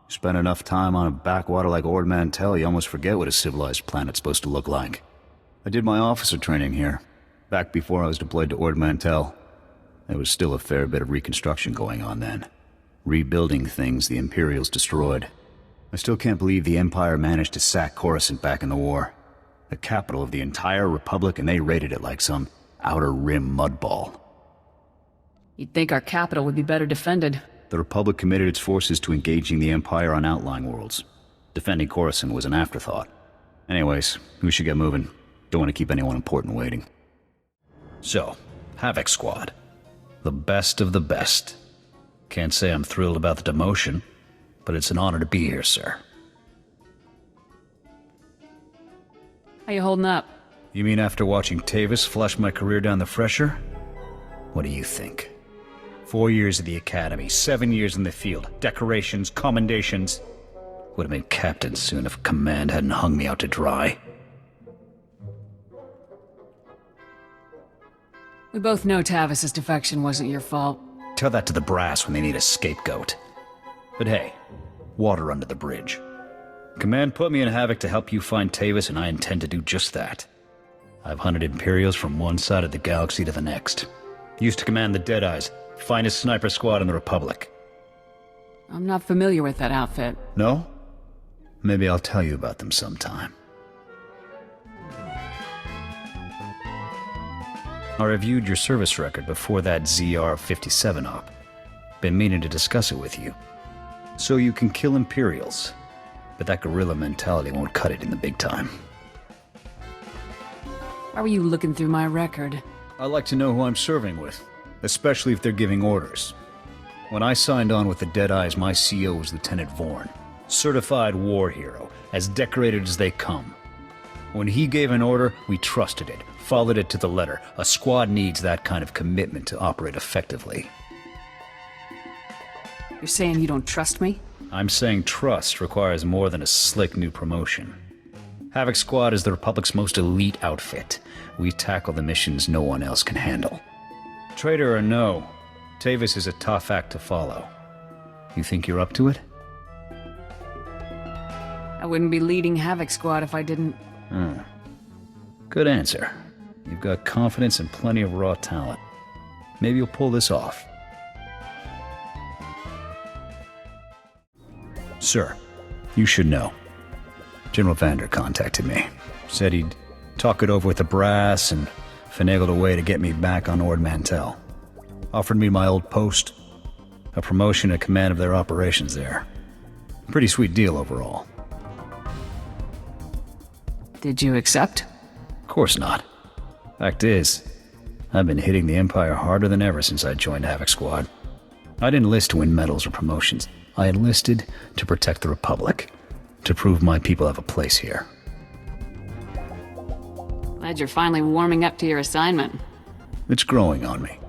Spend enough time on a backwater like Ord Mantell, you almost forget what a civilized planet's supposed to look like. I did my officer training here, back before I was deployed to Ord Mantell. There was still a fair bit of reconstruction going on then. Rebuilding things the Imperials destroyed. I still can't believe the Empire managed to sack Coruscant back in the war. The capital of the entire Republic, and they raided it like some outer rim mudball. You'd think our capital would be better defended. The Republic committed its forces to engaging the Empire on outlying worlds. Defending Coruscant was an afterthought. Anyways, we should get moving. Don't want to keep anyone important waiting. So, Havoc Squad. The best of the best. Can't say I'm thrilled about the demotion, but it's an honor to be here, sir. How you holding up? You mean after watching Tavis flush my career down the fresher? What do you think? 4 years at the Academy, 7 years in the field, decorations, commendations. Would have been captain soon if Command hadn't hung me out to dry. We both know Tavis's defection wasn't your fault. Tell that to the brass when they need a scapegoat. But hey, water under the bridge. Command put me in Havoc to help you find Tavis, and I intend to do just that. I've hunted Imperials from one side of the galaxy to the next. Used to command the Deadeyes, finest sniper squad in the Republic. I'm not familiar with that outfit. No? Maybe I'll tell you about them sometime. I reviewed your service record before that ZR-57 op. Been meaning to discuss it with you. So you can kill Imperials, but that guerrilla mentality won't cut it in the big time. Why were you looking through my record? I like to know who I'm serving with, especially if they're giving orders. When I signed on with the Deadeyes, my CO was Lieutenant Vorn. Certified war hero, as decorated as they come. When he gave an order, we trusted it, followed it to the letter. A squad needs that kind of commitment to operate effectively. You're saying you don't trust me? I'm saying trust requires more than a slick new promotion. Havoc Squad is the Republic's most elite outfit. We tackle the missions no one else can handle. Traitor or no, Tavis is a tough act to follow. You think you're up to it? I wouldn't be leading Havoc Squad if I didn't. Good answer. You've got confidence and plenty of raw talent. Maybe you'll pull this off. Sir, you should know. General Vander contacted me. Said he'd talk it over with the brass and finagled a way to get me back on Ord Mantell. Offered me my old post, a promotion and command of their operations there. Pretty sweet deal overall. Did you accept? Of course not. Fact is, I've been hitting the Empire harder than ever since I joined Havoc Squad. I didn't enlist to win medals or promotions. I enlisted to protect the Republic, to prove my people have a place here. Glad you're finally warming up to your assignment. It's growing on me.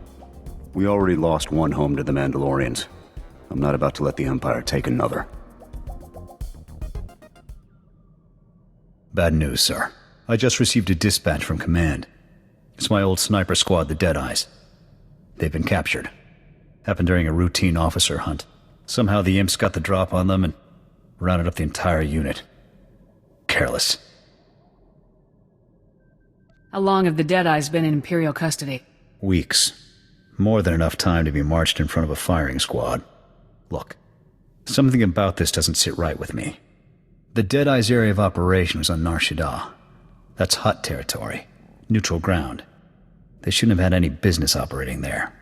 We already lost one home to the Mandalorians. I'm not about to let the Empire take another. Bad news, sir. I just received a dispatch from Command. It's my old sniper squad, the Deadeyes. They've been captured. Happened during a routine officer hunt. Somehow the imps got the drop on them and rounded up the entire unit. Careless. How long have the Deadeyes been in Imperial custody? Weeks. More than enough time to be marched in front of a firing squad. Look, something about this doesn't sit right with me. The Deadeyes' area of operation was on Nar Shaddaa. That's Hutt territory. Neutral ground. They shouldn't have had any business operating there.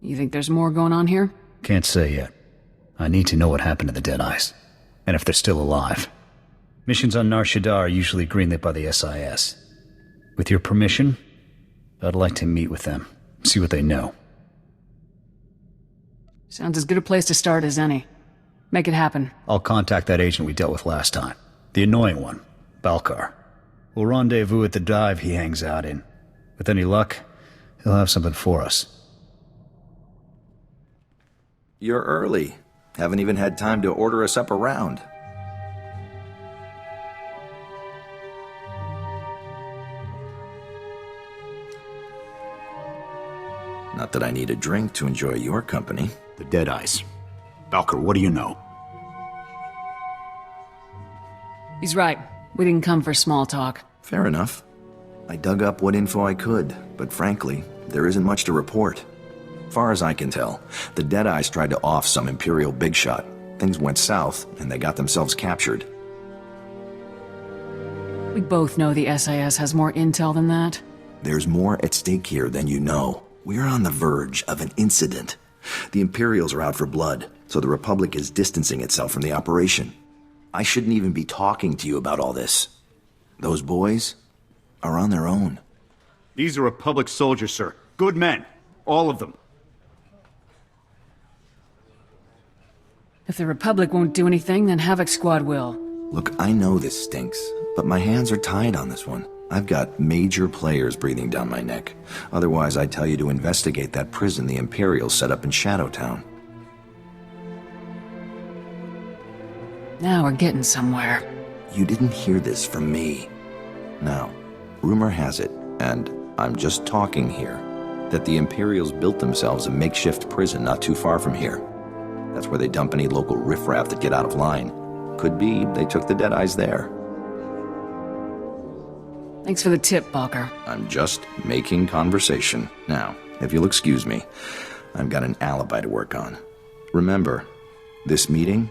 You think there's more going on here? Can't say yet. I need to know what happened to the Deadeyes, and if they're still alive. Missions on Nar Shaddaa are usually greenlit by the SIS. With your permission, I'd like to meet with them, see what they know. Sounds as good a place to start as any. Make it happen. I'll contact that agent we dealt with last time. The annoying one, Balkar. We'll rendezvous at the dive he hangs out in. With any luck, he'll have something for us. You're early. Haven't even had time to order us up a round. Not that I need a drink to enjoy your company. The Deadeyes. Valker, what do you know? He's right. We didn't come for small talk. Fair enough. I dug up what info I could, but frankly, there isn't much to report. Far as I can tell, the Deadeyes tried to off some Imperial big shot. Things went south, and they got themselves captured. We both know the SIS has more intel than that. There's more at stake here than you know. We're on the verge of an incident. The Imperials are out for blood, so the Republic is distancing itself from the operation. I shouldn't even be talking to you about all this. Those boys are on their own. These are Republic soldiers, sir. Good men. All of them. If the Republic won't do anything, then Havoc Squad will. Look, I know this stinks, but my hands are tied on this one. I've got major players breathing down my neck. Otherwise, I'd tell you to investigate that prison the Imperials set up in Shadowtown. Now we're getting somewhere. You didn't hear this from me. Now, rumor has it, and I'm just talking here, that the Imperials built themselves a makeshift prison not too far from here. That's where they dump any local riffraff that get out of line. Could be they took the Deadeyes there. Thanks for the tip, Balker. I'm just making conversation. Now, if you'll excuse me, I've got an alibi to work on. Remember, this meeting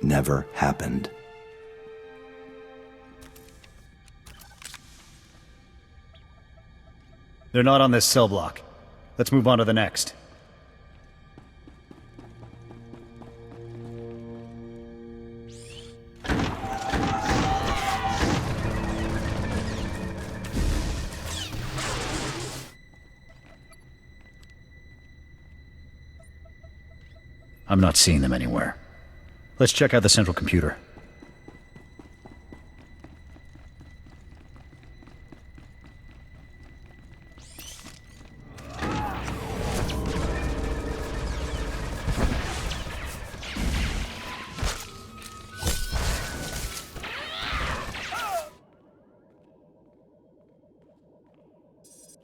never happened. They're not on this cell block. Let's move on to the next. I'm not seeing them anywhere. Let's check out the central computer.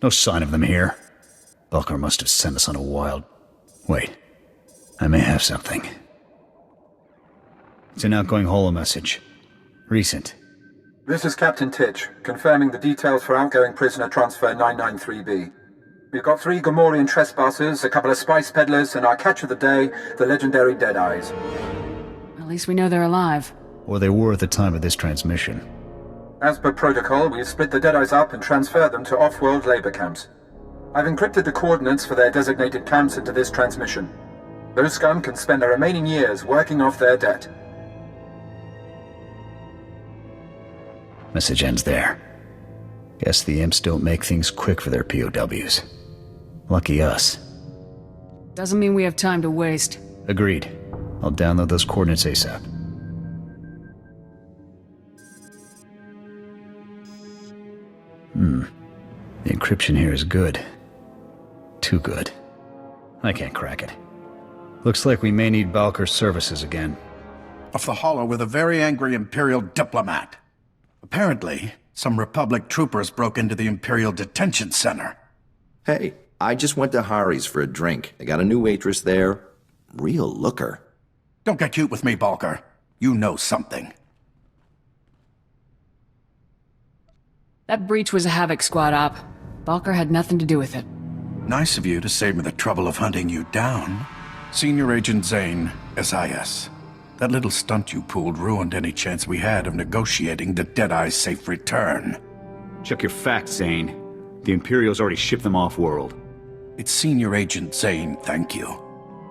No sign of them here. Balker must have sent us on a wild... Wait. I may have something. It's an outgoing holo message. Recent. This is Captain Titch, confirming the details for outgoing prisoner transfer 993B. We've got 3 Gamorrean trespassers, a couple of spice peddlers, and our catch of the day, the legendary Deadeyes. At least we know they're alive. Or they were at the time of this transmission. As per protocol, we've split the Deadeyes up and transferred them to off-world labor camps. I've encrypted the coordinates for their designated camps into this transmission. Those scum can spend their remaining years working off their debt. Message ends there. Guess the imps don't make things quick for their POWs. Lucky us. Doesn't mean we have time to waste. Agreed. I'll download those coordinates ASAP. The encryption here is good. Too good. I can't crack it. Looks like we may need Balker's services again. Off the holo with a very angry Imperial diplomat. Apparently, some Republic troopers broke into the Imperial detention center. Hey, I just went to Hari's for a drink. They got a new waitress there. Real looker. Don't get cute with me, Balker. You know something. That breach was a Havoc Squad op. Balker had nothing to do with it. Nice of you to save me the trouble of hunting you down. Senior Agent Zane, SIS. That little stunt you pulled ruined any chance we had of negotiating the Deadeye's safe return. Check your facts, Zane. The Imperials already shipped them off-world. It's Senior Agent Zane, thank you.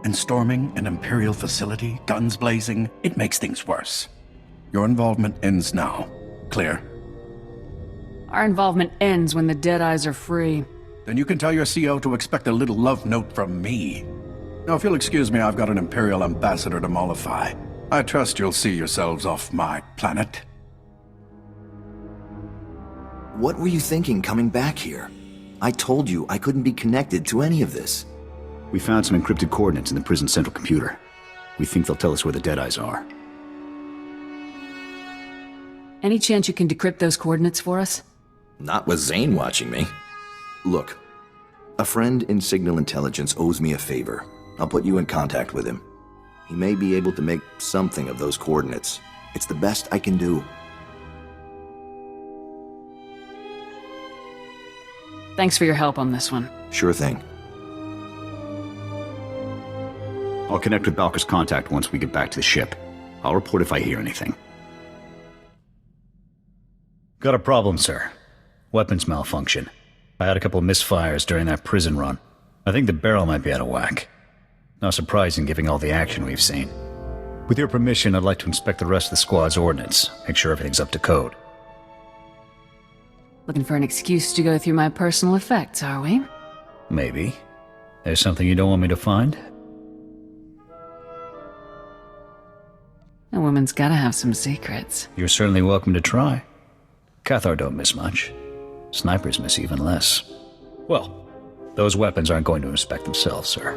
And storming an Imperial facility, guns blazing, it makes things worse. Your involvement ends now. Clear? Our involvement ends when the Deadeyes are free. Then you can tell your CO to expect a little love note from me. Now, if you'll excuse me, I've got an Imperial ambassador to mollify. I trust you'll see yourselves off my planet. What were you thinking coming back here? I told you I couldn't be connected to any of this. We found some encrypted coordinates in the prison's central computer. We think they'll tell us where the Deadeyes are. Any chance you can decrypt those coordinates for us? Not with Zane watching me. Look, a friend in signal intelligence owes me a favor. I'll put you in contact with him. He may be able to make something of those coordinates. It's the best I can do. Thanks for your help on this one. Sure thing. I'll connect with Balker's contact once we get back to the ship. I'll report if I hear anything. Got a problem, sir. Weapons malfunction. I had a couple of misfires during that prison run. I think the barrel might be out of whack. Not surprising given all the action we've seen. With your permission, I'd like to inspect the rest of the squad's ordnance, make sure everything's up to code. Looking for an excuse to go through my personal effects, are we? Maybe. There's something you don't want me to find? A woman's gotta have some secrets. You're certainly welcome to try. Cathar don't miss much. Snipers miss even less. Well, those weapons aren't going to inspect themselves, sir.